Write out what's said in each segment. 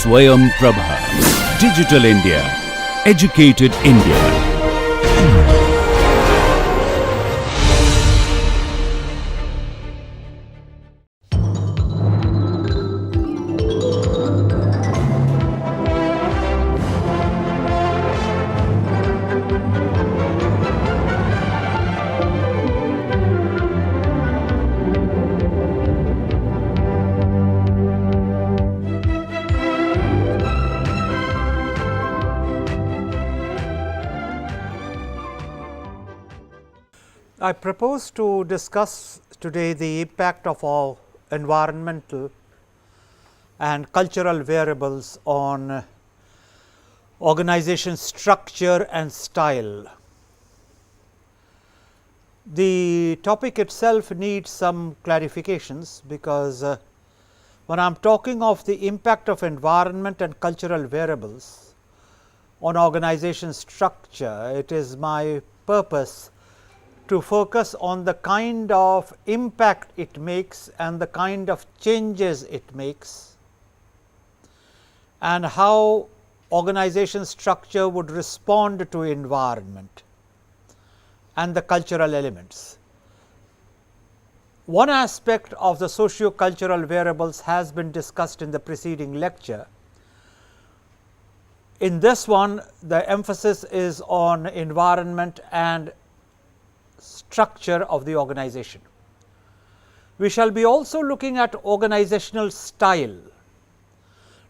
Swayam Prabha. Digital India. Educated India. I propose to discuss today the impact of our environmental and cultural variables on organization structure and style. The topic itself needs some clarifications, because when I am talking of the impact of environment and cultural variables on organization structure, it is my purpose to focus on the kind of impact it makes and the kind of changes it makes, and how organization structure would respond to environment and the cultural elements. One aspect of the socio-cultural variables has been discussed in the preceding lecture. In this one, the emphasis is on environment and structure of the organization. We shall be also looking at organizational style.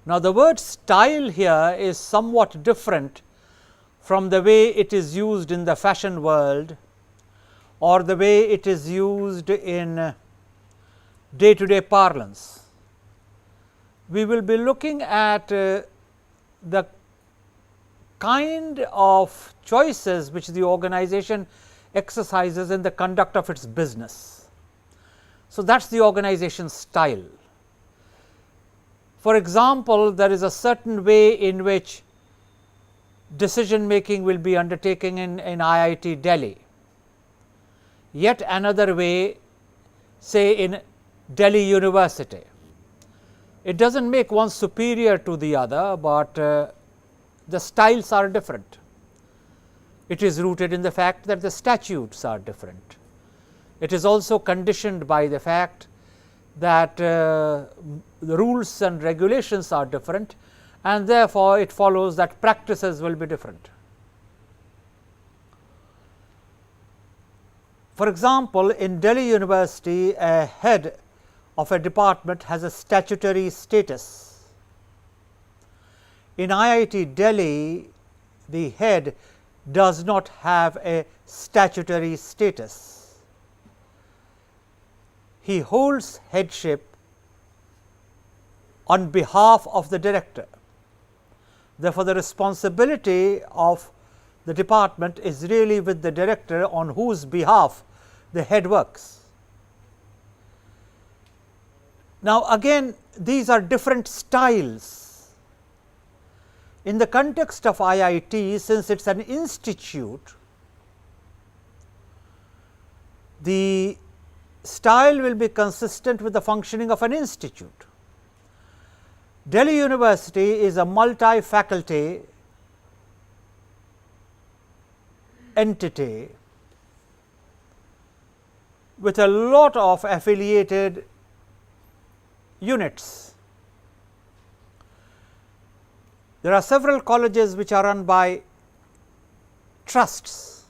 Now, the word style here is somewhat different from the way it is used in the fashion world or the way it is used in day to day parlance. We will be looking at the kind of choices which the organization exercises in the conduct of its business. So, that is the organization style. For example, there is a certain way in which decision making will be undertaken in IIT Delhi, yet another way say in Delhi University. It does not make one superior to the other, but the styles are different. It is rooted in the fact that the statutes are different. It is also conditioned by the fact that the rules and regulations are different, and therefore, it follows that practices will be different. For example, in Delhi University, a head of a department has a statutory status. In IIT Delhi, the head does not have a statutory status. He holds headship on behalf of the director. Therefore, the responsibility of the department is really with the director, on whose behalf the head works. Now, again, these are different styles. In the context of IIT, since it is an institute, the style will be consistent with the functioning of an institute. Delhi University is a multi-faculty entity with a lot of affiliated units. There are several colleges which are run by trusts,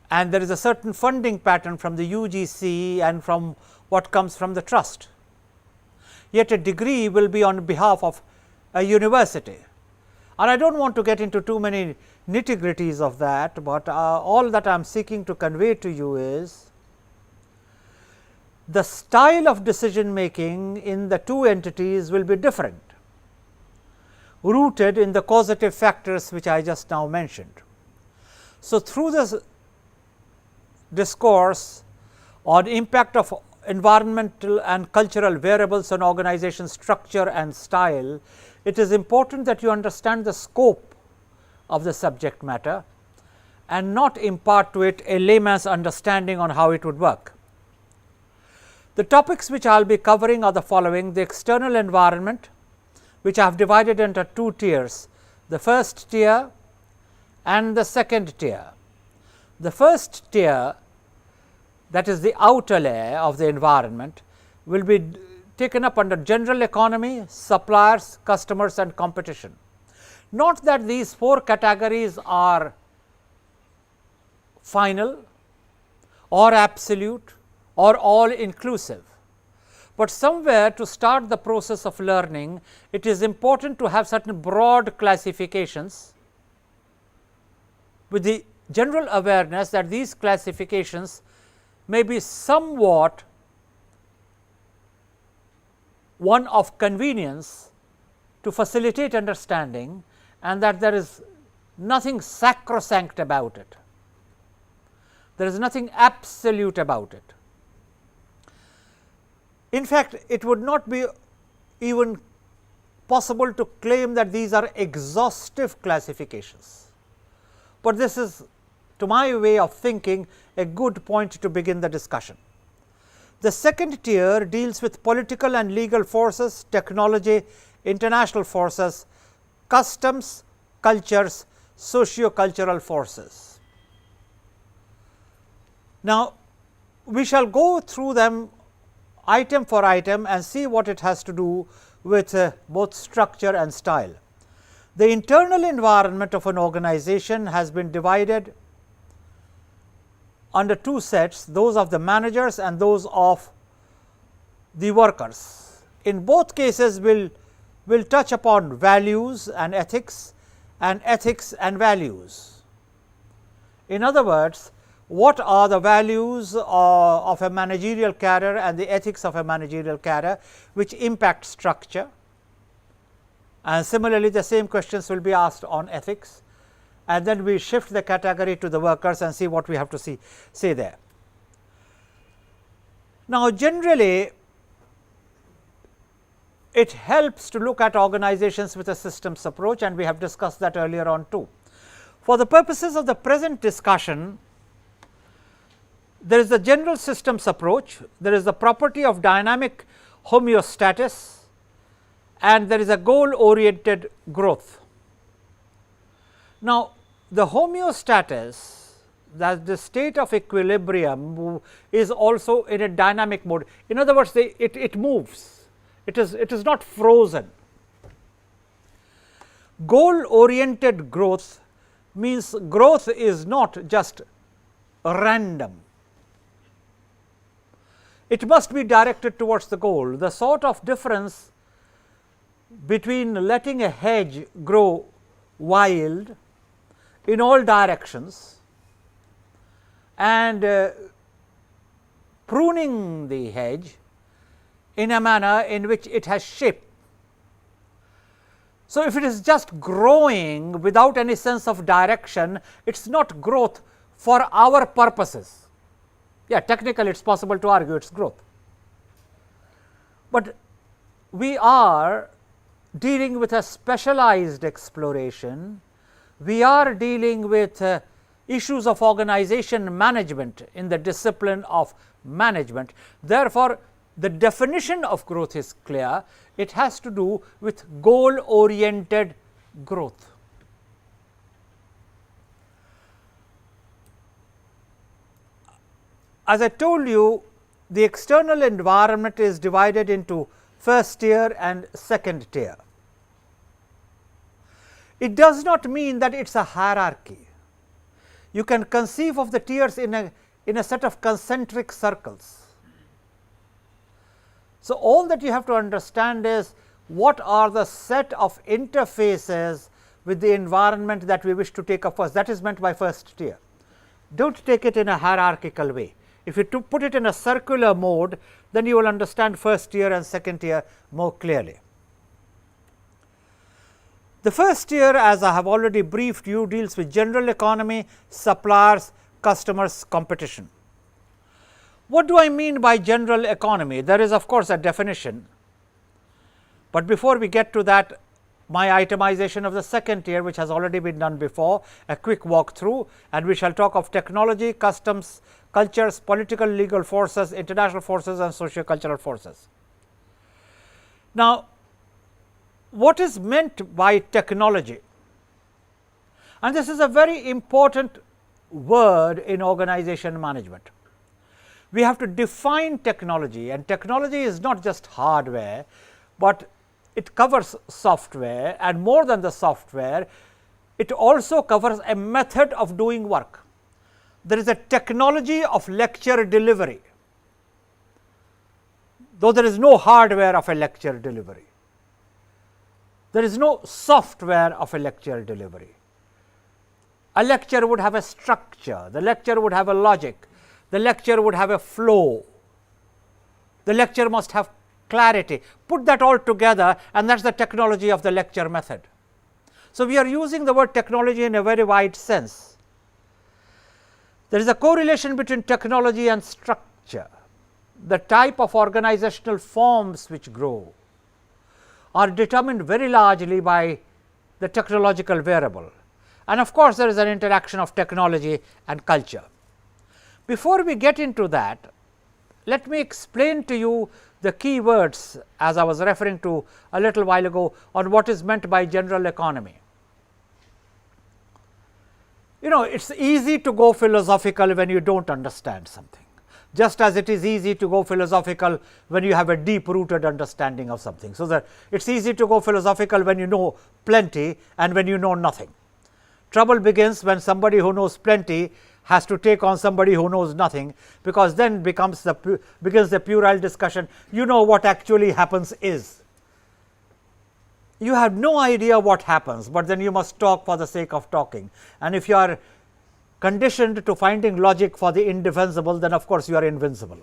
and there is a certain funding pattern from the UGC and from what comes from the trust. Yet a degree will be on behalf of a university, and I do not want to get into too many nitty-gritties of that, but all that I am seeking to convey to you is the style of decision making in the two entities will be different, rooted in the causative factors which I just now mentioned. So, through this discourse on impact of environmental and cultural variables on organization structure and style, it is important that you understand the scope of the subject matter and not impart to it a layman's understanding on how it would work. The topics which I will be covering are the following: the external environment, which I have divided into two tiers, the first tier and the second tier. The first tier, that is the outer layer of the environment, will be taken up under general economy, suppliers, customers and competition. Not that these four categories are final or absolute or all inclusive, but somewhere to start the process of learning, it is important to have certain broad classifications with the general awareness that these classifications may be somewhat one of convenience to facilitate understanding, and that there is nothing sacrosanct about it. There is nothing absolute about it. In fact, it would not be even possible to claim that these are exhaustive classifications, but this is, to my way of thinking, a good point to begin the discussion. The second tier deals with political and legal forces, technology, international forces, customs, cultures, socio-cultural forces. Now, we shall go through them item for item and see what it has to do with both structure and style. The internal environment of an organization has been divided under two sets, those of the managers and those of the workers. In both cases, we will touch upon values and ethics and values. In other words, what are the values of a managerial cadre and the ethics of a managerial cadre which impact structure, and similarly the same questions will be asked on ethics, and then we shift the category to the workers and see what we have to say there. Now, generally it helps to look at organizations with a systems approach, and we have discussed that earlier on too. For the purposes of the present discussion, there is the general systems approach, there is the property of dynamic homeostasis, and there is a goal oriented growth. Now, the homeostasis, that the state of equilibrium, is also in a dynamic mode. In other words, it moves, it is not frozen. Goal oriented growth means growth is not just random, it must be directed towards the goal. The sort of difference between letting a hedge grow wild in all directions and pruning the hedge in a manner in which it has shape. So, if it is just growing without any sense of direction, it is not growth for our purposes. Yeah, technically it is possible to argue it is growth, but we are dealing with a specialized exploration. We are dealing with issues of organization management in the discipline of management. Therefore, the definition of growth is clear. It has to do with goal oriented growth. As I told you, the external environment is divided into first tier and second tier. It does not mean that it is a hierarchy. You can conceive of the tiers in a set of concentric circles. So, all that you have to understand is what are the set of interfaces with the environment that we wish to take up first. That is meant by first tier. Do not take it in a hierarchical way. If you put it in a circular mode, then you will understand first tier and second tier more clearly. The first tier, as I have already briefed you, deals with general economy, suppliers, customers, competition. What do I mean by general economy? There is of course a definition, but before we get to that, my itemization of the second tier, which has already been done before, a quick walk through, and we shall talk of technology, customs, cultures, political, legal forces, international forces and socio-cultural forces. Now, what is meant by technology? And this is a very important word in organization management. We have to define technology, and technology is not just hardware, but it covers software, and more than the software, it also covers a method of doing work. There is a technology of lecture delivery, though there is no hardware of a lecture delivery. There is no software of a lecture delivery. A lecture would have a structure, the lecture would have a logic, the lecture would have a flow, the lecture must have clarity. Put that all together, and that is the technology of the lecture method. So, we are using the word technology in a very wide sense. There is a correlation between technology and structure. The type of organizational forms which grow are determined very largely by the technological variable, and of course, there is an interaction of technology and culture. Before we get into that, let me explain to you the key words, as I was referring to a little while ago, on what is meant by general economy. You know, it is easy to go philosophical when you do not understand something, just as it is easy to go philosophical when you have a deep rooted understanding of something. So, that it is easy to go philosophical when you know plenty and when you know nothing. Trouble begins when somebody who knows plenty has to take on somebody who knows nothing, because then begins the puerile discussion. You know what actually happens is. You have no idea what happens, but then you must talk for the sake of talking, and if you are conditioned to finding logic for the indefensible, then of course, you are invincible.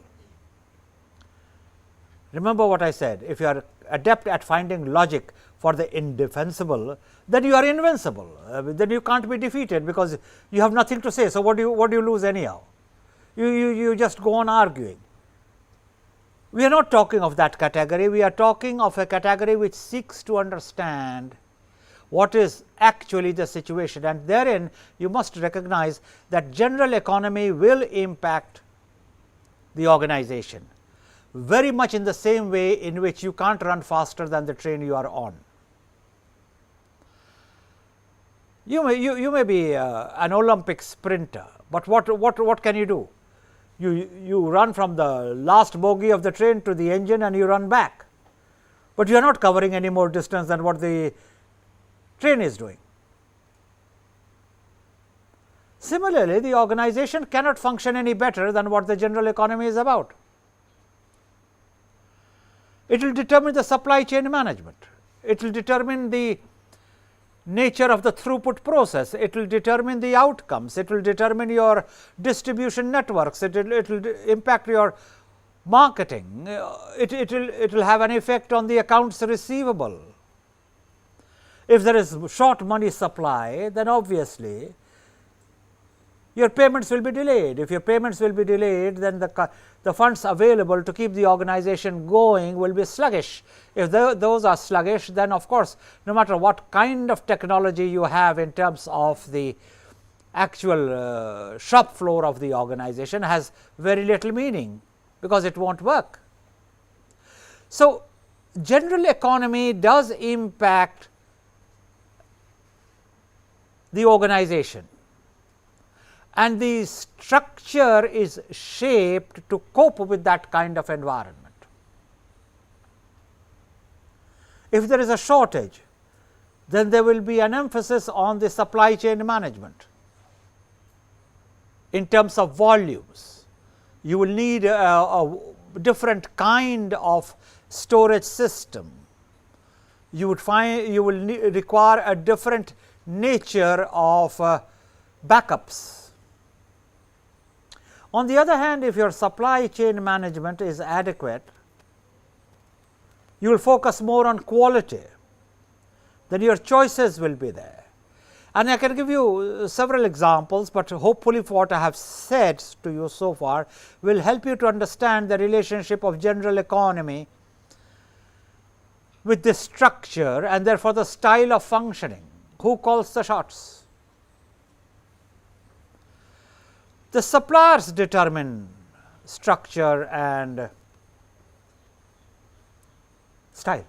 Remember what I said, if you are adept at finding logic for the indefensible, then you are invincible, then you can't be defeated, because you have nothing to say. So, what do you lose anyhow? You just go on arguing. We are not talking of that category, we are talking of a category which seeks to understand what is actually the situation, and therein you must recognize that general economy will impact the organization very much in the same way in which you can't run faster than the train you are on. You may be an Olympic sprinter, but what can you do? You run from the last bogie of the train to the engine and you run back, but you are not covering any more distance than what the train is doing. Similarly, the organization cannot function any better than what the general economy is about. It will determine the supply chain management, it will determine the nature of the throughput process, it will determine the outcomes, it will determine your distribution networks, it will impact your marketing, it will have an effect on the accounts receivable. If there is short money supply, then obviously your payments will be delayed. If your payments will be delayed, then the funds available to keep the organization going will be sluggish. If those are sluggish, then of course, no matter what kind of technology you have in terms of the actual shop floor of the organization has very little meaning, because it won't work. So, general economy does impact the organization, and the structure is shaped to cope with that kind of environment. If there is a shortage, then there will be an emphasis on the supply chain management in terms of volumes. You will need a different kind of storage system. You will require a different nature of backups. On the other hand, if your supply chain management is adequate, you will focus more on quality, then your choices will be there. And I can give you several examples, but hopefully what I have said to you so far will help you to understand the relationship of general economy with the structure and therefore the style of functioning. Who calls the shots? The suppliers determine structure and style.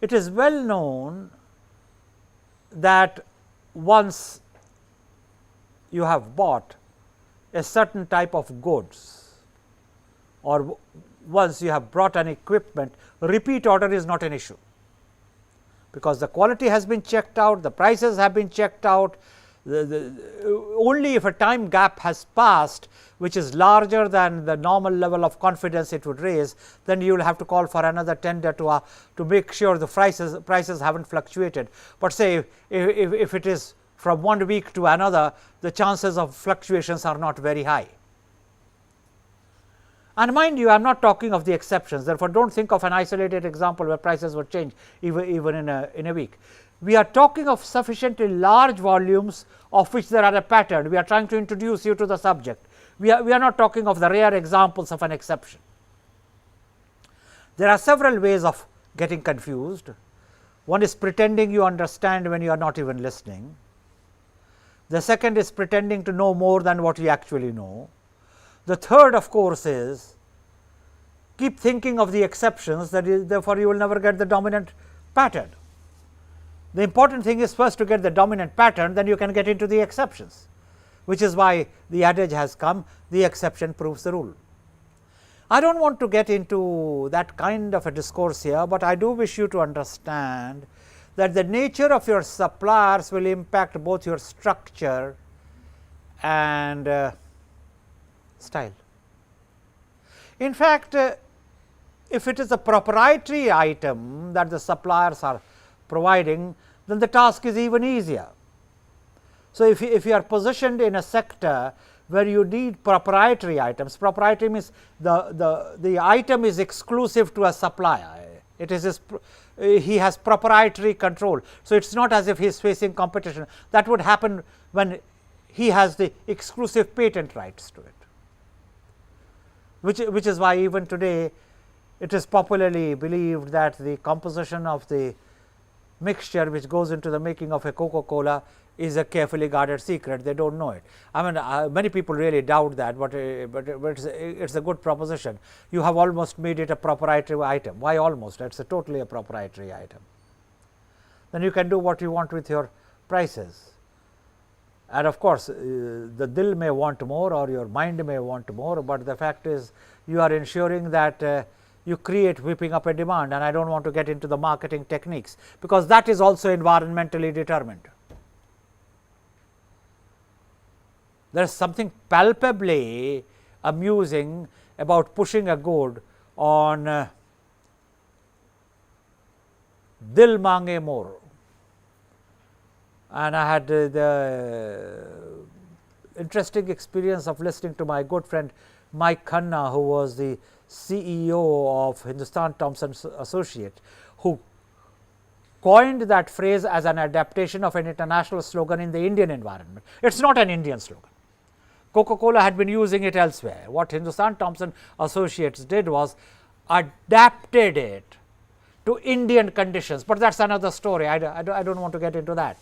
It is well known that once you have bought a certain type of goods or once you have brought an equipment, repeat order is not an issue, because the quality has been checked out, the prices have been checked out. Only if a time gap has passed which is larger than the normal level of confidence it would raise, then you will have to call for another tender to make sure the prices haven't fluctuated. But say if it is from 1 week to another, the chances of fluctuations are not very high. And mind you, I am not talking of the exceptions, therefore, do not think of an isolated example where prices would change even in a week. We are talking of sufficiently large volumes of which there are a pattern. We are trying to introduce you to the subject. We are not talking of the rare examples of an exception. There are several ways of getting confused. One is pretending you understand when you are not even listening. The second is pretending to know more than what you actually know. The third, of course, is keep thinking of the exceptions, therefore, you will never get the dominant pattern. The important thing is first to get the dominant pattern, then you can get into the exceptions, which is why the adage has come, the exception proves the rule. I do not want to get into that kind of a discourse here, but I do wish you to understand that the nature of your suppliers will impact both your structure and style. In fact, if it is a proprietary item that the suppliers are providing, then the task is even easier. So, if you are positioned in a sector where you need proprietary items, proprietary means the item is exclusive to a supplier, it is he has proprietary control. So, it is not as if he is facing competition. That would happen when he has the exclusive patent rights to it, which is why even today it is popularly believed that the composition of the mixture which goes into the making of a Coca-Cola is a carefully guarded secret. They do not know it. I mean, many people really doubt that, but it is a good proposition. You have almost made it a proprietary item. Why almost? It is totally a proprietary item. Then you can do what you want with your prices. And of course, the dil may want more or your mind may want more, but the fact is you are ensuring that you create whipping up a demand, and I do not want to get into the marketing techniques, because that is also environmentally determined. There is something palpably amusing about pushing a good on dil mange more. And I had the interesting experience of listening to my good friend Mike Khanna, who was the CEO of Hindustan Thompson Associates, who coined that phrase as an adaptation of an international slogan in the Indian environment. It is not an Indian slogan. Coca-Cola had been using it elsewhere. What Hindustan Thompson Associates did was adapted it to Indian conditions, but that is another story. I do not want to get into that.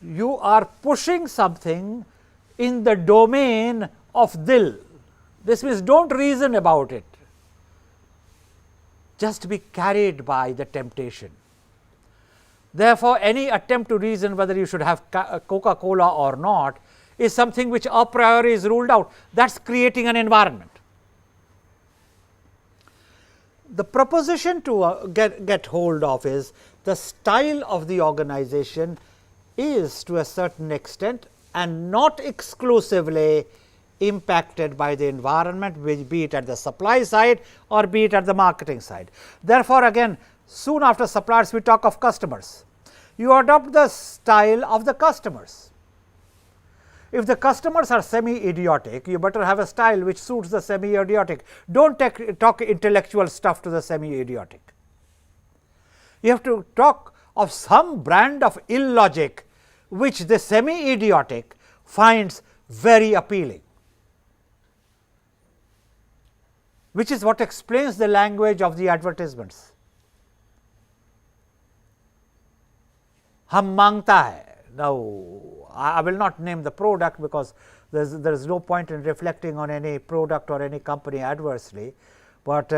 You are pushing something in the domain of dil. This means do not reason about it, just be carried by the temptation. Therefore, any attempt to reason whether you should have Coca-Cola or not is something which a priori is ruled out. That is creating an environment. The proposition to get hold of is the style of the organization is to a certain extent and not exclusively impacted by the environment, be it at the supply side or be it at the marketing side. Therefore, again soon after suppliers we talk of customers. You adopt the style of the customers. If the customers are semi-idiotic, you better have a style which suits the semi-idiotic. Do not talk intellectual stuff to the semi-idiotic. You have to talk of some brand of illogic which the semi-idiotic finds very appealing. which is what explains the language of the advertisements. Hum mangta hai. Now, I will not name the product because there is no point in reflecting on any product or any company adversely, but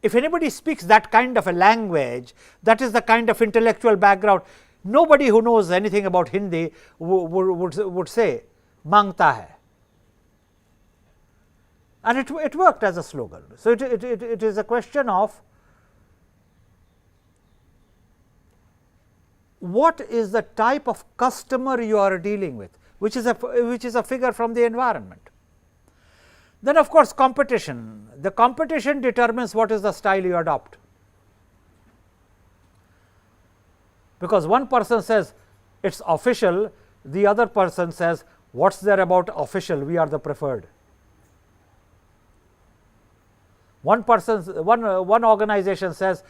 if anybody speaks that kind of a language, that is the kind of intellectual background. Nobody who knows anything about Hindi would say mangta hai, and it worked as a slogan. So, it is a question of what is the type of customer you are dealing with, which is a figure from the environment. Then of course, competition. The competition determines what is the style you adopt, because one person says it is official, the other person says what is there about official, we are the preferred. One organization says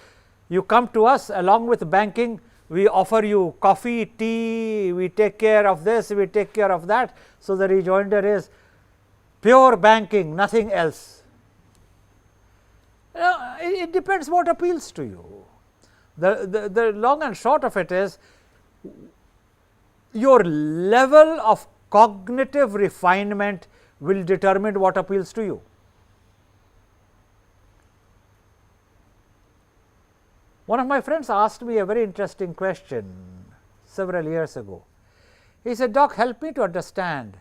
you come to us along with banking, we offer you coffee, tea, we take care of this, we take care of that. So, the rejoinder is pure banking, nothing else. It depends what appeals to you. The long and short of it is your level of cognitive refinement will determine what appeals to you. One of my friends asked me a very interesting question several years ago. He said, "Doc, help me to understand,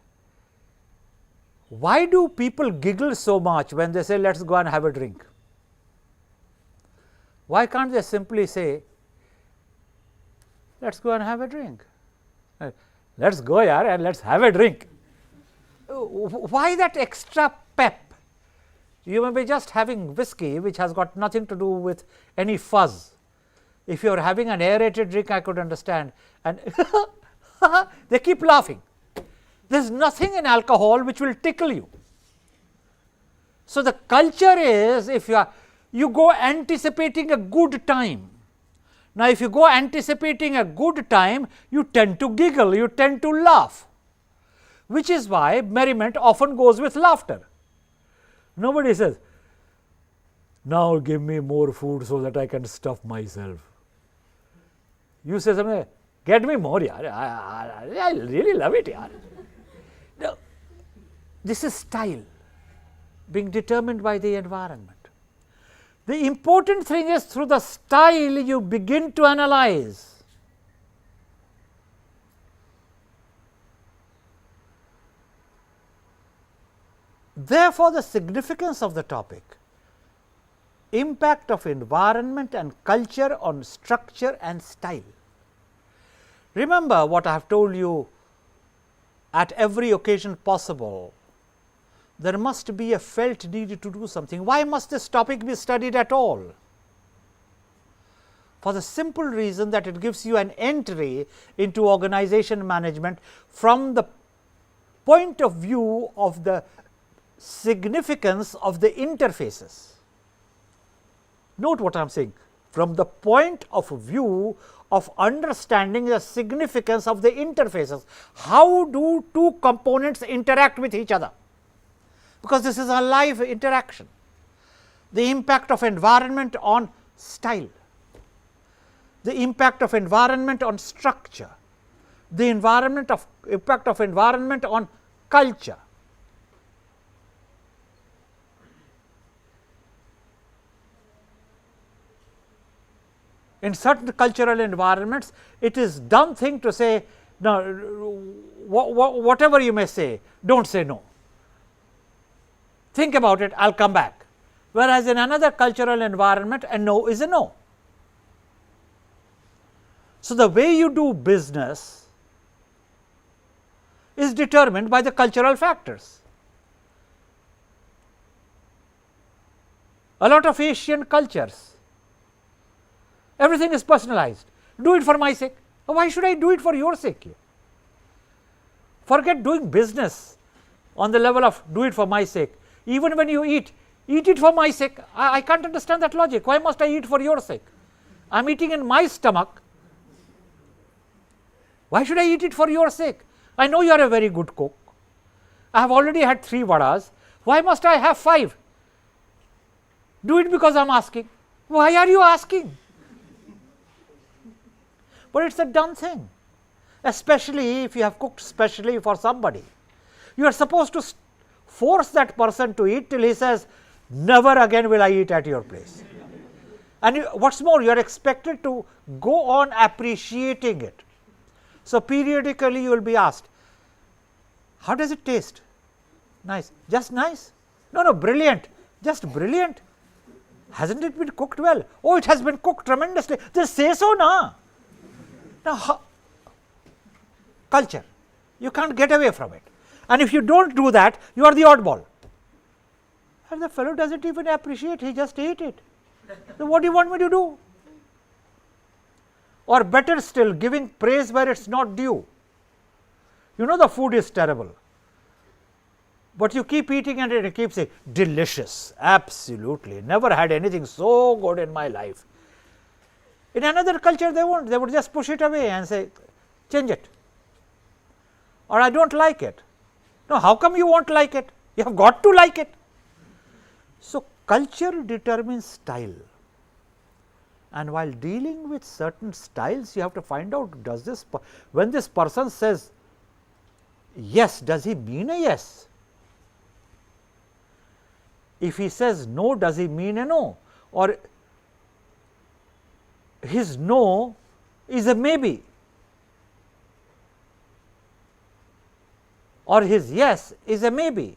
why do people giggle so much when they say, let us go and have a drink? Why can't they simply say, let us go and have a drink? Let us go yaar and let us have a drink." Why that extra pep? You may be just having whiskey, which has got nothing to do with any fuzz. If you are having an aerated drink, I could understand, and they keep laughing. There is nothing in alcohol which will tickle you. So, the culture is, if you go anticipating a good time. Now, if you go anticipating a good time, you tend to giggle, you tend to laugh, which is why merriment often goes with laughter. Nobody says, now give me more food so that I can stuff myself. You say something, get me more yaar, I really love it yaar. No, this is style being determined by the environment. The important thing is, through the style you begin to analyze. Therefore, the significance of the topic, impact of environment and culture on structure and style. Remember what I have told you at every occasion possible. There must be a felt need to do something. Why must this topic be studied at all? For the simple reason that it gives you an entry into organization management from the point of view of the significance of the interfaces. Note what I am saying, from the point of view of understanding the significance of the interfaces. How do two components interact with each other? Because this is a live interaction. The impact of environment on style, the impact of environment on structure, the impact of environment on culture. In certain cultural environments, it is dumb thing to say, no, whatever you may say, don't say no. Think about it, I will come back. Whereas, in another cultural environment, a no is a no. So, the way you do business is determined by the cultural factors. A lot of Asian cultures, everything is personalized. Do it for my sake. Why should I do it for your sake? Forget doing business on the level of do it for my sake. Even when you eat it for my sake. I can't understand that logic. Why must I eat for your sake? I am eating in my stomach. Why should I eat it for your sake? I know you are a very good cook. I have already had 3 vadas. Why must I have 5? Do it because I am asking. Why are you asking? But it is a done thing, especially if you have cooked specially for somebody. You are supposed to force that person to eat till he says, never again will I eat at your place. And what is more, you are expected to go on appreciating it. So, periodically you will be asked, how does it taste? Nice. Just nice? No, no, brilliant. Just brilliant. Hasn't it been cooked well? Oh, it has been cooked tremendously. Just say so, na. Now, culture. You can't get away from it. And if you don't do that, you are the oddball. And the fellow doesn't even appreciate, he just ate it. So, what do you want me to do? Or better still, giving praise where it is not due. You know the food is terrible, but you keep eating and it keeps saying, delicious, absolutely, never had anything so good in my life. In another culture they won't, they would just push it away and say, change it, or I do not like it. No, how come you won't like it? You have got to like it. So, culture determines style, and while dealing with certain styles you have to find out, does this, when this person says yes, does he mean a yes? If he says no, does he mean a no? Or his no is a maybe, or his yes is a maybe.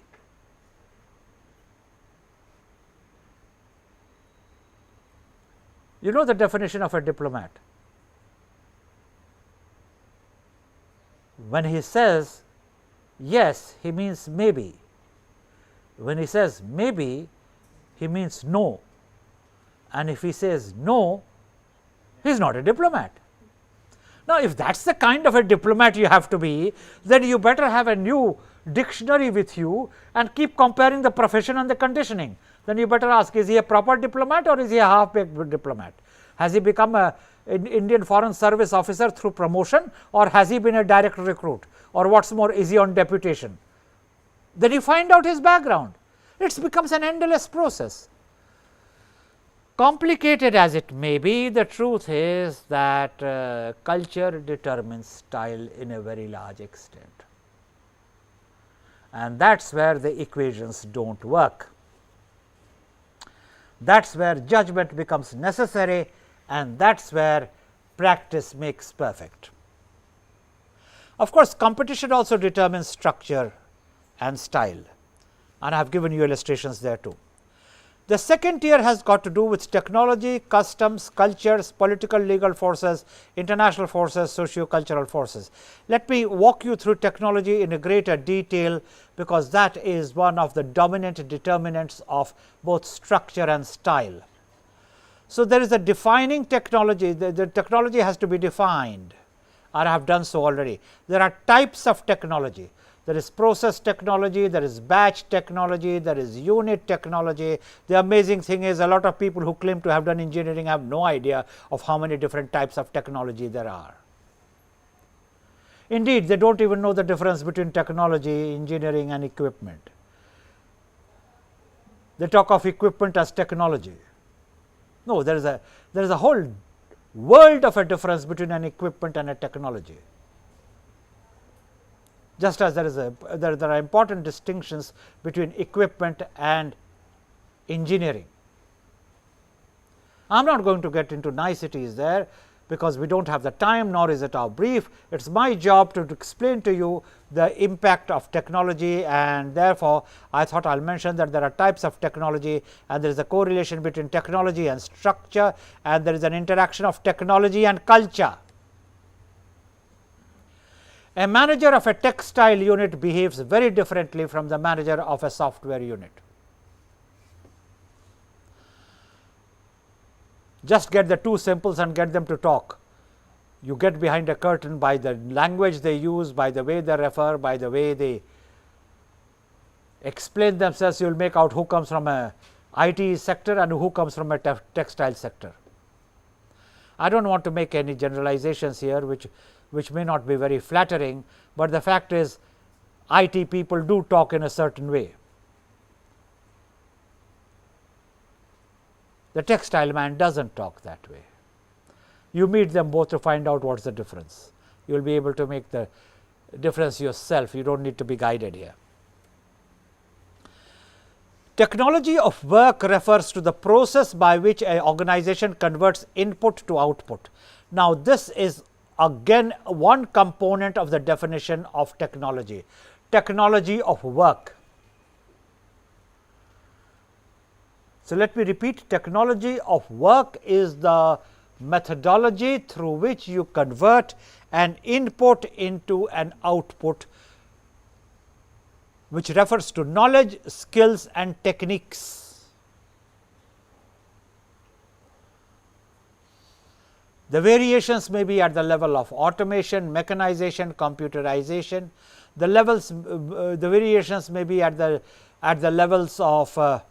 You know the definition of a diplomat. When he says yes, he means maybe. When he says maybe, he means no, and if he says no, he is not a diplomat. Now, if that is the kind of a diplomat you have to be, then you better have a new dictionary with you and keep comparing the profession and the conditioning. Then you better ask, is he a proper diplomat or is he a half-baked diplomat? Has he become an Indian Foreign Service officer through promotion, or has he been a direct recruit, or what is more, is he on deputation? Then you find out his background. It becomes an endless process. Complicated as it may be, the truth is that culture determines style in a very large extent, and that is where the equations do not work. That is where judgment becomes necessary, and that is where practice makes perfect. Of course, competition also determines structure and style, and I have given you illustrations there too. The second tier has got to do with technology, customs, cultures, political legal forces, international forces, socio-cultural forces. Let me walk you through technology in a greater detail, because that is one of the dominant determinants of both structure and style. So, there is a defining technology, the technology has to be defined, and I have done so already. There are types of technology. There is process technology, there is batch technology, there is unit technology. The amazing thing is, a lot of people who claim to have done engineering have no idea of how many different types of technology there are. Indeed, they do not even know the difference between technology, engineering and equipment. They talk of equipment as technology. No, there is a whole world of a difference between an equipment and a technology. Just as there are important distinctions between equipment and engineering. I am not going to get into niceties there, because we do not have the time, nor is it our brief. It is my job to explain to you the impact of technology, and therefore, I thought I will mention that there are types of technology, and there is a correlation between technology and structure, and there is an interaction of technology and culture. A manager of a textile unit behaves very differently from the manager of a software unit. Just get the two simples and get them to talk. You get behind a curtain by the language they use, by the way they refer, by the way they explain themselves. You will make out who comes from a IT sector and who comes from a textile sector. I do not want to make any generalizations here, which may not be very flattering, but the fact is IT people do talk in a certain way. The textile man doesn't talk that way. You meet them both to find out what's the difference. You will be able to make the difference yourself. You don't need to be guided here. Technology of work refers to the process by which an organization converts input to output. Now, this is again one component of the definition of technology, technology of work. So, let me repeat, technology of work is the methodology through which you convert an input into an output, which refers to knowledge, skills and techniques. The variations may be at the level of automation, mechanization, computerization. The variations may be at the levels of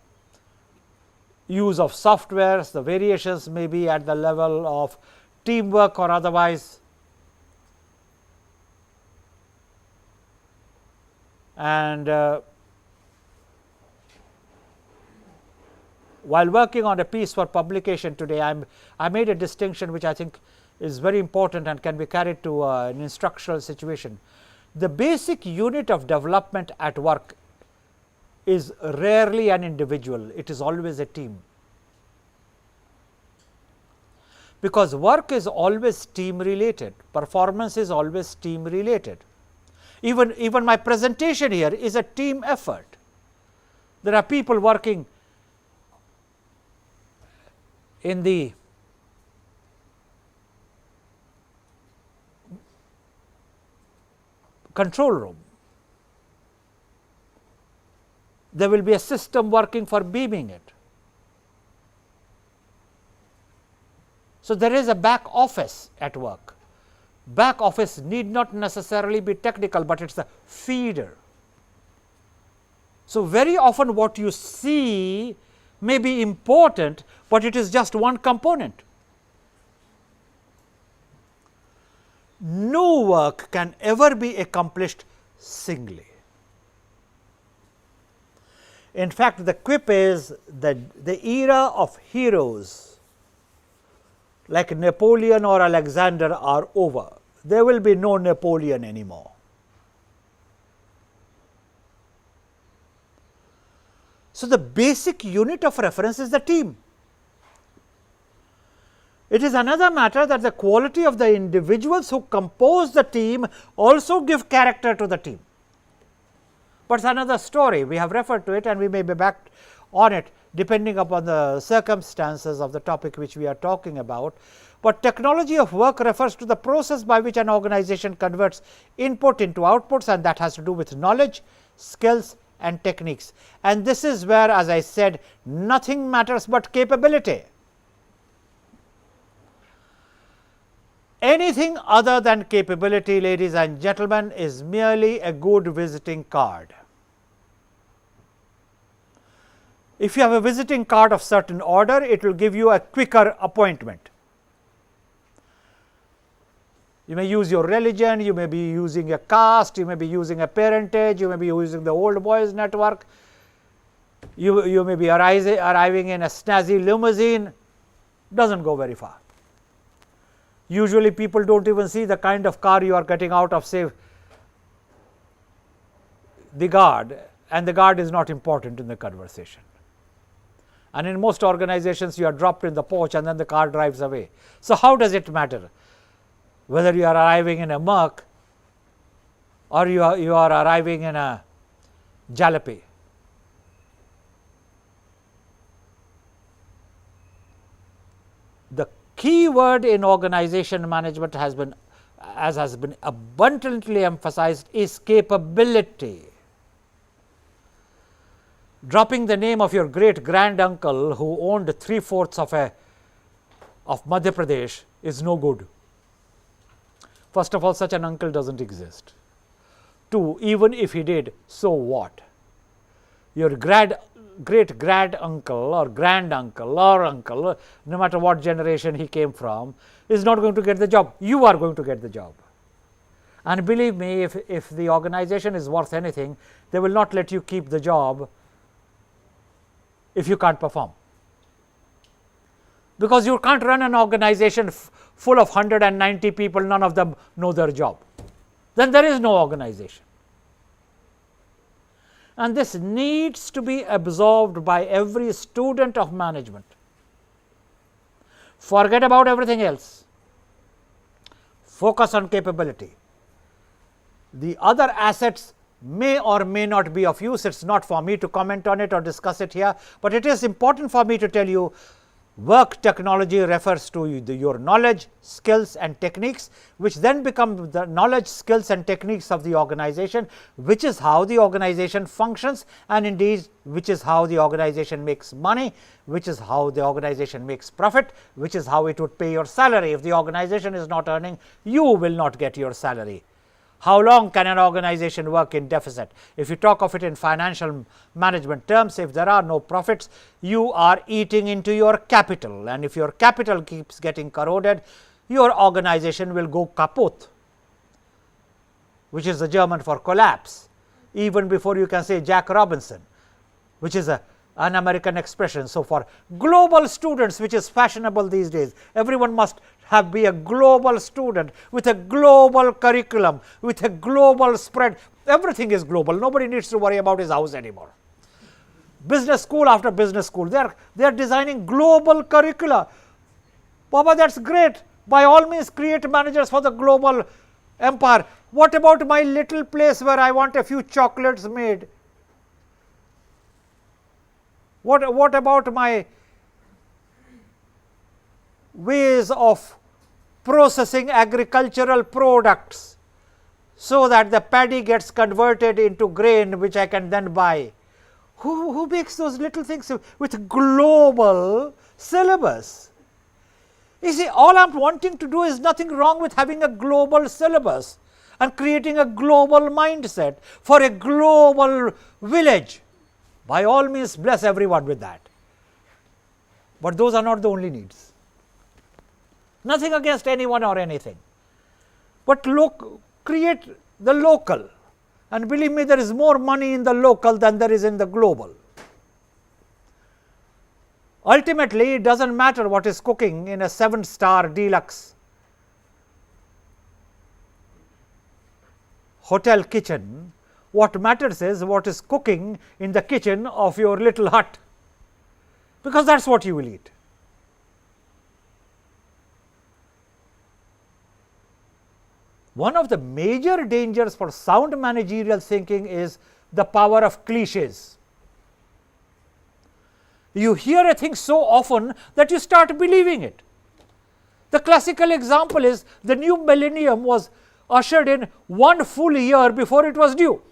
use of softwares. The variations may be at the level of teamwork or otherwise. And while working on a piece for publication today, I made a distinction which I think is very important and can be carried to an instructional situation. The basic unit of development at work is rarely an individual, it is always a team, because work is always team related, performance is always team related. Even my presentation here is a team effort. There are people working in the control room. There will be a system working for beaming it. So, there is a back office at work. Back office need not necessarily be technical, but it is a feeder. So, very often what you see may be important, but it is just one component. No work can ever be accomplished singly. In fact, the quip is that the era of heroes like Napoleon or Alexander are over. There will be no Napoleon anymore. So, the basic unit of reference is the team. It is another matter that the quality of the individuals who compose the team also give character to the team. But it is another story. We have referred to it and we may be back on it depending upon the circumstances of the topic which we are talking about. But technology of work refers to the process by which an organization converts input into outputs, and that has to do with knowledge, skills and techniques. And this is where, as I said, nothing matters but capability. Anything other than capability, ladies and gentlemen, is merely a good visiting card. If you have a visiting card of certain order, it will give you a quicker appointment. You may use your religion, you may be using a caste, you may be using a parentage, you may be using the old boys network, you may be arriving in a snazzy limousine, doesn't go very far. Usually people don't even see the kind of car you are getting out of, say, the guard, and the guard is not important in the conversation. And in most organizations, you are dropped in the porch and then the car drives away. So, how does it matter whether you are arriving in a Merc or you are arriving in a Jalopy? The key word in organization management has been, as has been abundantly emphasized, is capability. Dropping the name of your great granduncle who owned 3/4 of Madhya Pradesh is no good. First of all, such an uncle doesn't exist. 2, even if he did, so what? Your great granduncle or granduncle or uncle, no matter what generation he came from, is not going to get the job. You are going to get the job. And believe me, if the organization is worth anything, they will not let you keep the job if you can't perform. because you can't run an organization full of 190 people, none of them know their job. Then there is no organization. And this needs to be absorbed by every student of management. Forget about everything else. Focus on capability. The other assets may or may not be of use. It is not for me to comment on it or discuss it here, but it is important for me to tell you work technology refers to your knowledge, skills and techniques, which then become the knowledge, skills and techniques of the organization, which is how the organization functions, and indeed which is how the organization makes money, which is how the organization makes profit, which is how it would pay your salary. If the organization is not earning, you will not get your salary. How long can an organization work in deficit? If you talk of it in financial management terms, if there are no profits, you are eating into your capital, and if your capital keeps getting corroded, your organization will go kaput, which is the German for collapse, even before you can say Jack Robinson, which is an American expression. So, for global students, which is fashionable these days, everyone must be a global student with a global curriculum, with a global spread. Everything is global. Nobody needs to worry about his house anymore. Business school after business school, they are designing global curricula. Baba, that's great. By all means, create managers for the global empire. What about my little place where I want a few chocolates made? What about my ways of processing agricultural products so that the paddy gets converted into grain which I can then buy? Who makes those little things with global syllabus? You see, all I am wanting to do is nothing wrong with having a global syllabus and creating a global mindset for a global village. By all means, bless everyone with that. But those are not the only needs. Nothing against anyone or anything. But create the local. And believe me, there is more money in the local than there is in the global. Ultimately, it does not matter what is cooking in a 7-star deluxe hotel kitchen. What matters is what is cooking in the kitchen of your little hut, because that is what you will eat. One of the major dangers for sound managerial thinking is the power of cliches. You hear a thing so often that you start believing it. The classical example is the new millennium was ushered in 1 full year before it was due.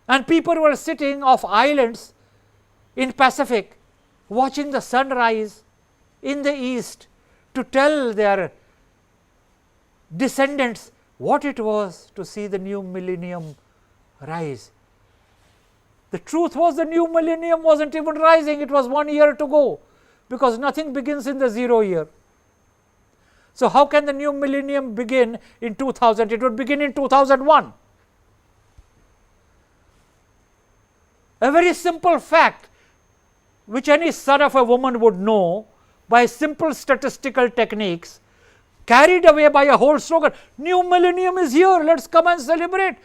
And people were sitting off islands in Pacific watching the sunrise in the east to tell their descendants what it was to see the new millennium rise. The truth was the new millennium was not even rising, it was 1 year to go, because nothing begins in the 0 year. So, how can the new millennium begin in 2000? It would begin in 2001. A very simple fact which any son of a woman would know by simple statistical techniques, carried away by a whole slogan, new millennium is here, let us come and celebrate,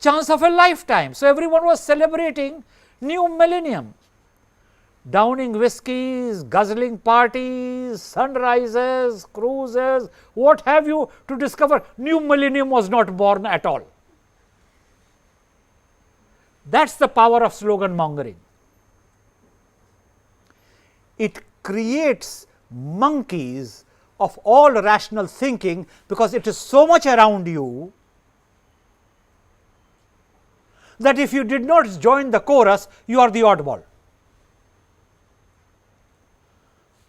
chance of a lifetime. So, everyone was celebrating new millennium, downing whiskies, guzzling parties, sunrises, cruises, what have you, to discover new millennium was not born at all. That is the power of slogan mongering. It creates monkeys of all rational thinking, because it is so much around you that if you did not join the chorus, you are the oddball.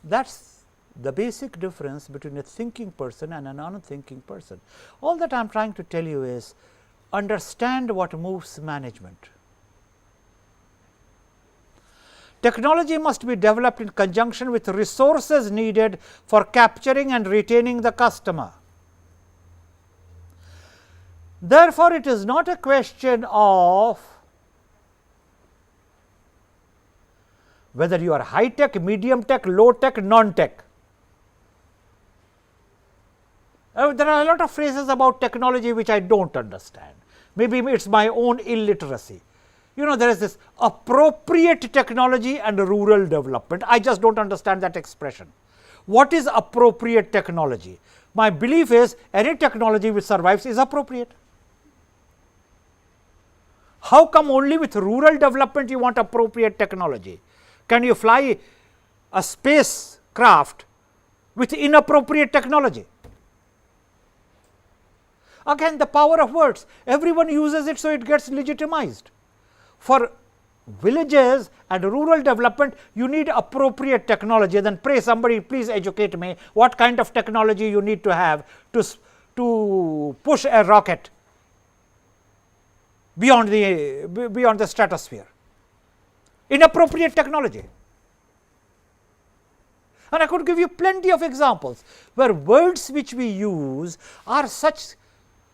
That is the basic difference between a thinking person and an unthinking person. All that I am trying to tell you is, understand what moves management. Technology must be developed in conjunction with resources needed for capturing and retaining the customer. Therefore, it is not a question of whether you are high tech, medium tech, low tech, non tech. There are a lot of phrases about technology which I do not understand. Maybe it is my own illiteracy. There is this appropriate technology and rural development. I just do not understand that expression. What is appropriate technology? My belief is any technology which survives is appropriate. How come only with rural development you want appropriate technology? Can you fly a spacecraft with inappropriate technology? Again, the power of words. Everyone uses it, so it gets legitimized. For villages and rural development, you need appropriate technology. Then pray somebody, please educate me what kind of technology you need to have to push a rocket beyond the stratosphere. Inappropriate technology. And I could give you plenty of examples where words which we use are such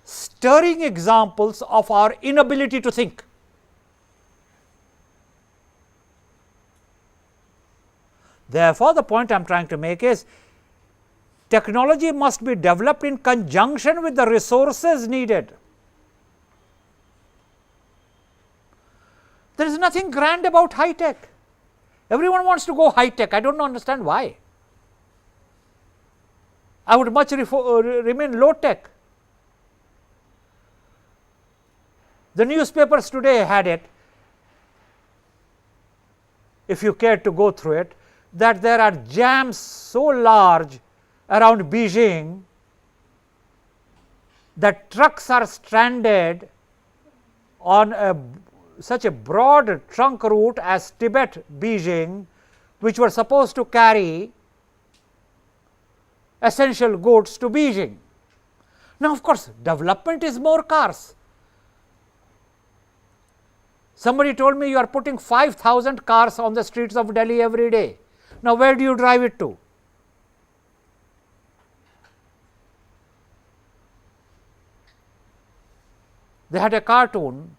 stirring examples of our inability to think. Therefore, the point I am trying to make is technology must be developed in conjunction with the resources needed. There is nothing grand about high tech. Everyone wants to go high tech. I do not understand why. I would much remain low tech. The newspapers today had it, if you care to go through it, that there are jams so large around Beijing that trucks are stranded on such a broad trunk route as Tibet Beijing, which were supposed to carry essential goods to Beijing. Now, of course, development is more cars. Somebody told me you are putting 5,000 cars on the streets of Delhi every day. Now, where do you drive it to? They had a cartoon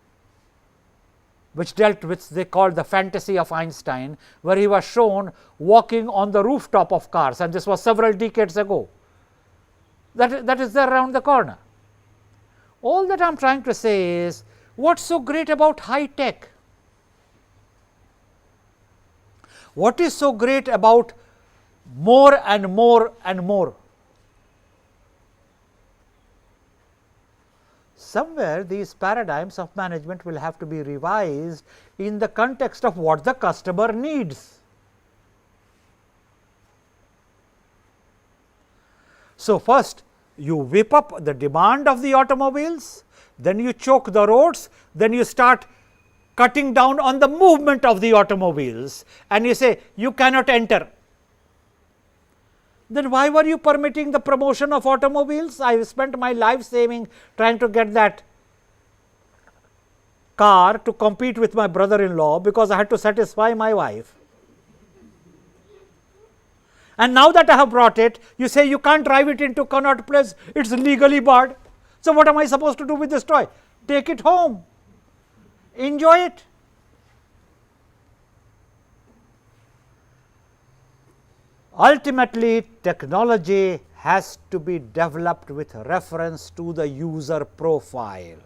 which dealt with, they called the fantasy of Einstein, where he was shown walking on the rooftop of cars, and this was several decades ago. That is there around the corner. All that I am trying to say is, what is so great about high tech? What is so great about more and more and more? Somewhere these paradigms of management will have to be revised in the context of what the customer needs. So, first you whip up the demand of the automobiles, then you choke the roads, then you start cutting down on the movement of the automobiles, and you say you cannot enter. Then why were you permitting the promotion of automobiles? I spent my life saving trying to get that car to compete with my brother-in-law because I had to satisfy my wife. And now that I have brought it, you say you can't drive it into Connaught Place, it is legally barred. So, what am I supposed to do with this toy? Take it home, enjoy it. Ultimately, technology has to be developed with reference to the user profile.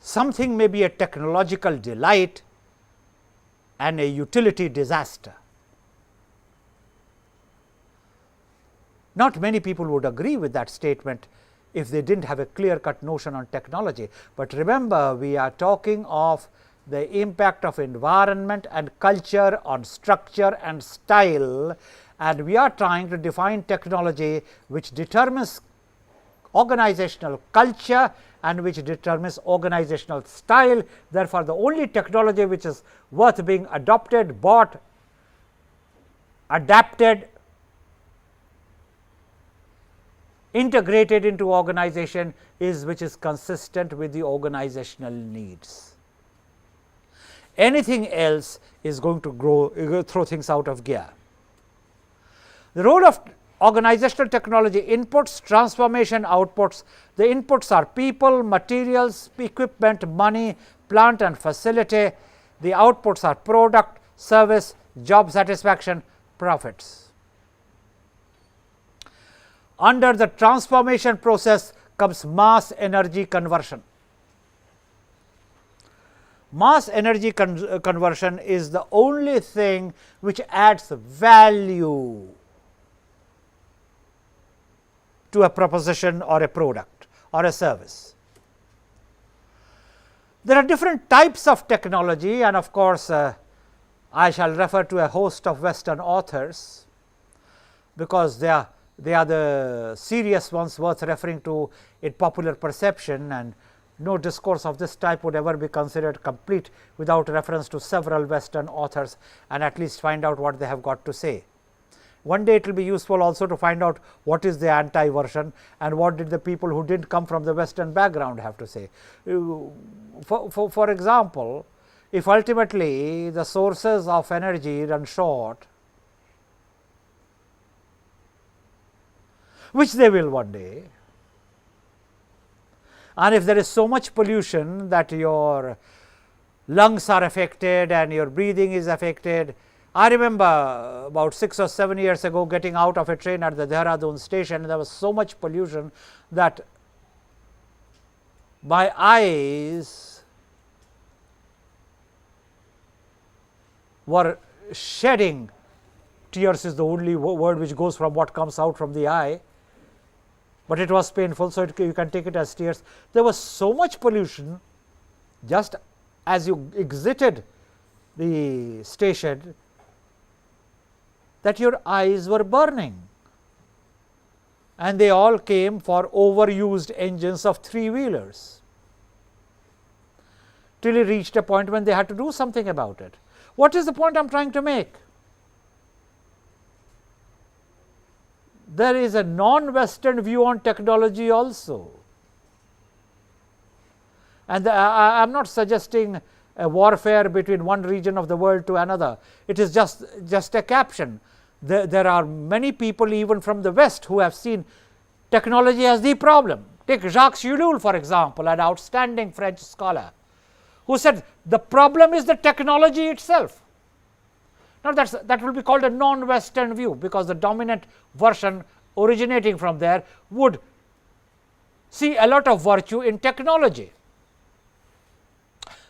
Something may be a technological delight and a utility disaster. Not many people would agree with that statement if they did not have a clear cut notion on technology, but remember, we are talking of the impact of environment and culture on structure and style, and we are trying to define technology which determines organizational culture and which determines organizational style. Therefore, the only technology which is worth being adopted, bought, adapted, integrated into organization is which is consistent with the organizational needs. Anything else is going to throw things out of gear. The role of organizational technology inputs, transformation outputs. The inputs are people, materials, equipment, money, plant and facility. The outputs are product, service, job satisfaction, profits. Under the transformation process comes mass energy conversion. Mass energy conversion is the only thing which adds value to a proposition or a product or a service. There are different types of technology, and of course, I shall refer to a host of Western authors, because they are the serious ones worth referring to in popular perception, and no discourse of this type would ever be considered complete without reference to several Western authors and at least find out what they have got to say. One day it will be useful also to find out what is the anti version and what did the people who did not come from the Western background have to say. For example, if ultimately the sources of energy run short, which they will one day, and if there is so much pollution that your lungs are affected and your breathing is affected. I remember about 6 or 7 years ago getting out of a train at the Dehradun station, there was so much pollution that my eyes were shedding. Tears is the only word which goes from what comes out from the eye, but it was painful, so you can take it as tears. There was so much pollution just as you exited the station that your eyes were burning, and they all came for overused engines of 3-wheelers, till it reached a point when they had to do something about it. What is the point I am trying to make? There is a non-Western view on technology also, and I am not suggesting a warfare between one region of the world to another. It is just a caption. There are many people even from the West who have seen technology as the problem. Take Jacques Ellul, for example, an outstanding French scholar, who said the problem is the technology itself. Now, that will be called a non-Western view, because the dominant version originating from there would see a lot of virtue in technology.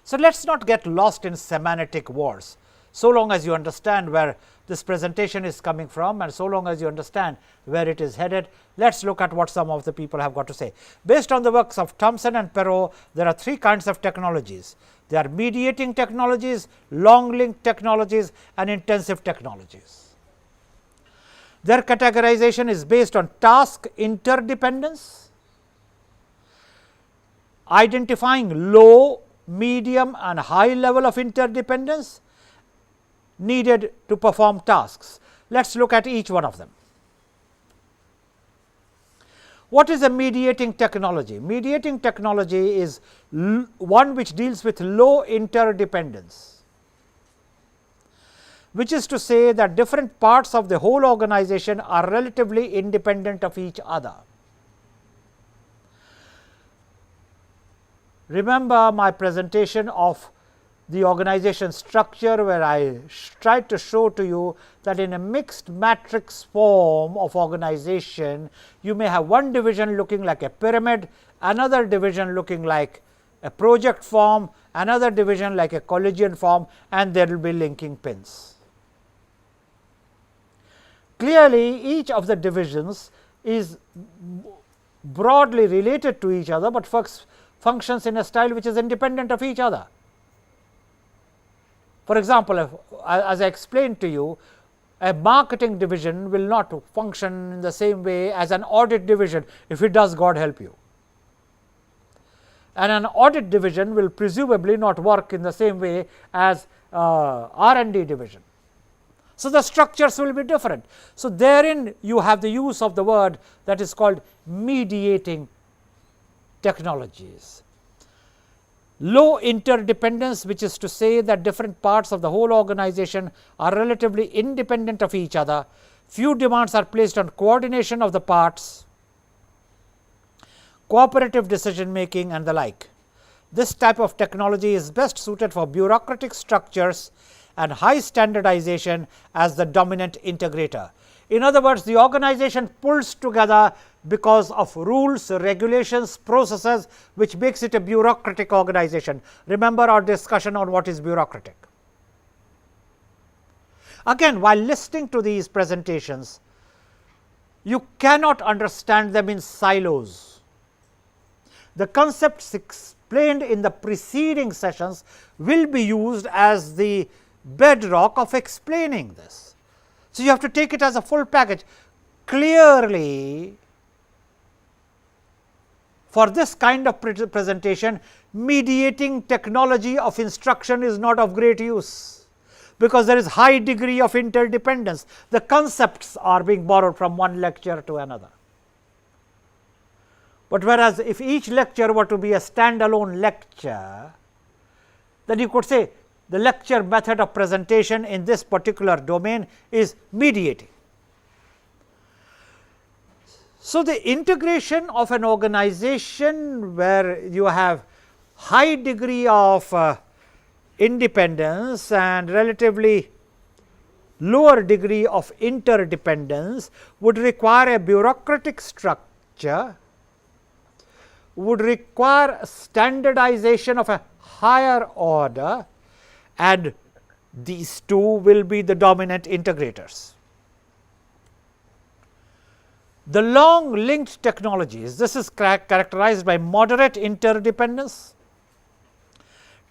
So, let us not get lost in semantic wars. So long as you understand where this presentation is coming from, and so long as you understand where it is headed, let us look at what some of the people have got to say. Based on the works of Thomson and Perot, there are 3 kinds of technologies. They are mediating technologies, long link technologies, and intensive technologies. Their categorization is based on task interdependence, identifying low, medium and high level of interdependence needed to perform tasks. Let us look at each one of them. What is a mediating technology? Mediating technology is one which deals with low interdependence, which is to say that different parts of the whole organization are relatively independent of each other. Remember my presentation of the organization structure, where I tried to show to you that in a mixed matrix form of organization, you may have one division looking like a pyramid, another division looking like a project form, another division like a collegian form, and there will be linking pins. Clearly, each of the divisions is broadly related to each other, but functions in a style which is independent of each other. For example, as I explained to you, a marketing division will not function in the same way as an audit division. If it does, God help you. And an audit division will presumably not work in the same way as R&D division. So, the structures will be different. So, therein you have the use of the word that is called mediating technologies. Low interdependence, which is to say that different parts of the whole organization are relatively independent of each other. Few demands are placed on coordination of the parts, cooperative decision making and the like. This type of technology is best suited for bureaucratic structures and high standardization as the dominant integrator. In other words, the organization pulls together because of rules, regulations, processes, which makes it a bureaucratic organization. Remember our discussion on what is bureaucratic. Again, while listening to these presentations, you cannot understand them in silos. The concepts explained in the preceding sessions will be used as the bedrock of explaining this. So, you have to take it as a full package. Clearly, for this kind of presentation, mediating technology of instruction is not of great use, because there is high degree of interdependence. The concepts are being borrowed from one lecture to another. But whereas, if each lecture were to be a standalone lecture, then you could say the lecture method of presentation in this particular domain is mediating. So, the integration of an organization where you have high degree of independence and relatively lower degree of interdependence would require a bureaucratic structure, would require standardization of a higher order, and these two will be the dominant integrators. The long linked technologies, this is characterized by moderate interdependence,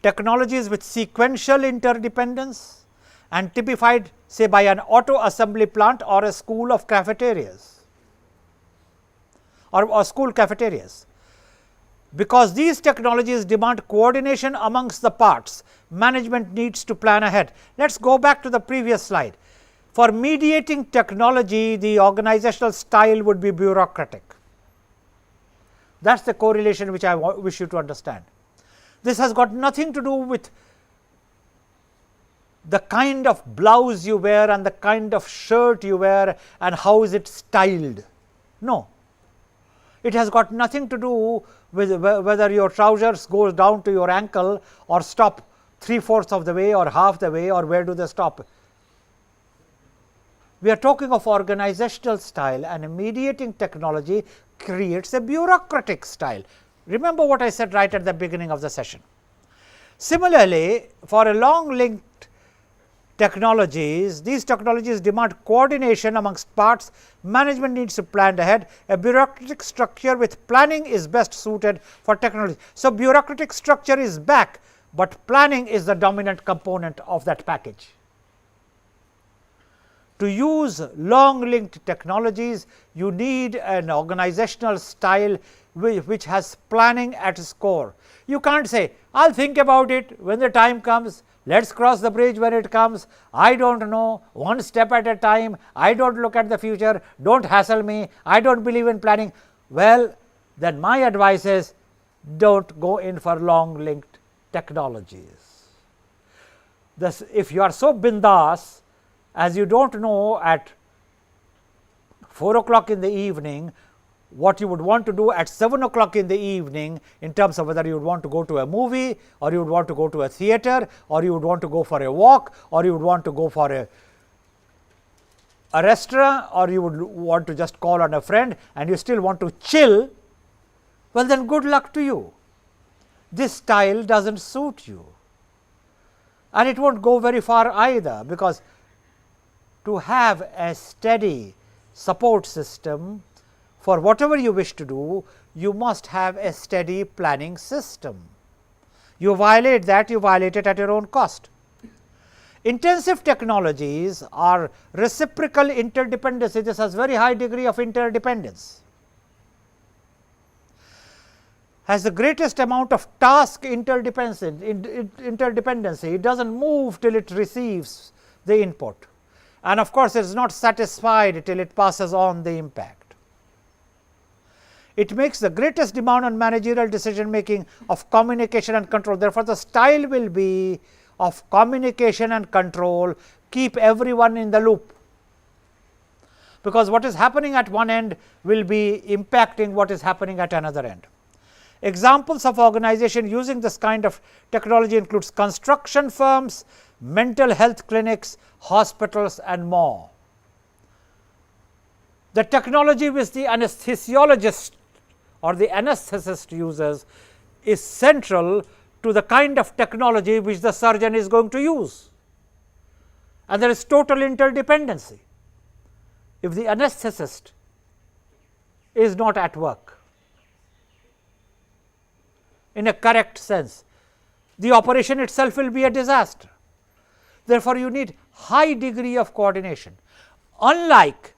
technologies with sequential interdependence, and typified say by an auto assembly plant or a school of cafeterias or school cafeterias. Because these technologies demand coordination amongst the parts, management needs to plan ahead. Let us go back to the previous slide. For mediating technology, the organizational style would be bureaucratic. That is the correlation which I wish you to understand. This has got nothing to do with the kind of blouse you wear and the kind of shirt you wear and how is it styled. No. It has got nothing to do with whether your trousers goes down to your ankle or stop 3/4 of the way or half the way, or where do they stop. We are talking of organizational style, and a mediating technology creates a bureaucratic style. Remember what I said right at the beginning of the session. Similarly, for a long linked technologies, these technologies demand coordination amongst parts, management needs to plan ahead. A bureaucratic structure with planning is best suited for technology. So, bureaucratic structure is back, but planning is the dominant component of that package. To use long linked technologies, you need an organizational style which has planning at its core. You can't say, I will think about it when the time comes, let us cross the bridge when it comes, I do not know, one step at a time, I do not look at the future, do not hassle me, I do not believe in planning. Well, then my advice is, do not go in for long linked technologies. Thus, if you are so bindas, as you do not know at 4 o'clock in the evening what you would want to do at 7 o'clock in the evening, in terms of whether you would want to go to a movie, or you would want to go to a theater, or you would want to go for a walk, or you would want to go for a restaurant, or you would want to just call on a friend and you still want to chill, well then good luck to you. This style does not suit you, and it will not go very far either, because to have a steady support system for whatever you wish to do, you must have a steady planning system. You violate that, you violate it at your own cost. Intensive technologies are reciprocal interdependency. This has very high degree of interdependence, has the greatest amount of task interdependency. It does not move till it receives the input, and of course, it is not satisfied till it passes on the impact. It makes the greatest demand on managerial decision making of communication and control. Therefore, the style will be of communication and control, keep everyone in the loop. because what is happening at one end will be impacting what is happening at another end. Examples of organization using this kind of technology includes construction firms, mental health clinics, hospitals and more. The technology which the anesthesiologist or the anesthetist uses is central to the kind of technology which the surgeon is going to use, and there is total interdependency. If the anesthetist is not at work in a correct sense, the operation itself will be a disaster. Therefore, you need high degree of coordination. Unlike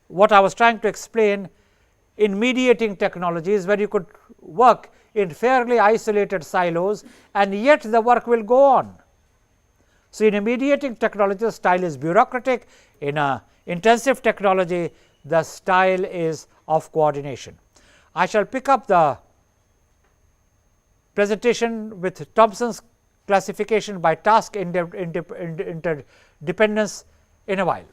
what I was trying to explain in mediating technologies, where you could work in fairly isolated silos and yet the work will go on. So, in a mediating technology, the style is bureaucratic. In a intensive technology, the style is of coordination. I shall pick up the presentation with Thompson's classification by task interdependence in a while.